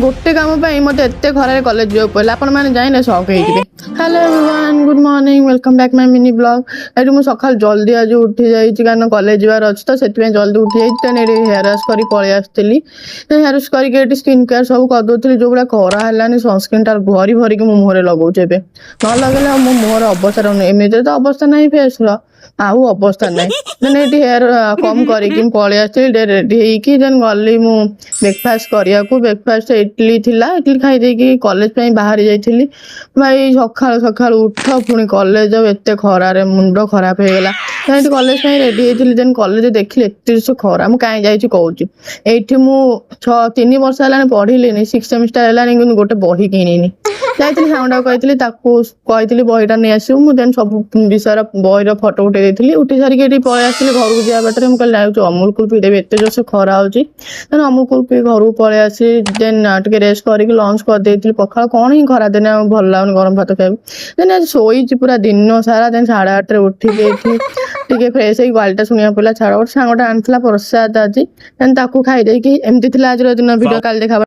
गोटे काम मत एत खरार कॉलेज जा पड़ा आपण मैंने जाइने शक हो। Hello everyone good morning welcome back my mini blog. ये मुझे सकाल जल्दी आज उठी जाइए कारण कॉलेज जबार अच्छी तो से जल्दी उठी जाइए हेयर वाश कर पलि आसती हेयर वाश करके स्किन केयर सब करदे जो भाया खरा है सनस्क्रीन टार भरी भरिक मो मुहर लगाऊे न लगे मो मुहर अवस्था रही एमती तो अवस्था ना फेस आउ अवस्था ना देन ये हेयर कम करके पलि आसती रेडी होन गली मु ब्रेकफास्ट करिया ब्रेकफास्ट इडली थिला इडली खाई देकी कॉलेज पे बाहरी जाइली भाई सकाल सकाल उठ पुणी कॉलेज एत खरारे मुंड खराब हो गला कॉलेज रेडी होती देन कॉलेज देखिए एत खरा मुझे कहीं जाइए कहूँ ये मुझे 3 वर्ष है पढ़िली 6 सेमिस्टर है गोटे बही किणी जाइए साउंड कही बहीटा नहीं आसू मुझे सब विषय बहीर फटो उठे देती उठी सारिक पलि आसती घर को जावा बाटर मुझे लाइक अमूल कूल पीदेवी एत जोर खरा होती अमूल कूल पी घर को पलि आसी देन टे रेस्ट करके लंच कर पखाड़ कौन ही खरा दिन भल लगुनि गरम भात खाई देन आज शोई पूरा दिन सारा देन 8:30 उठिक टे फ्रेश हो गाड़ीटा शुणा पड़ा छाड़ गोटे सांगटा आनी प्रसाद आज देन खाई एमती आज दिन भिडियो काल देखा।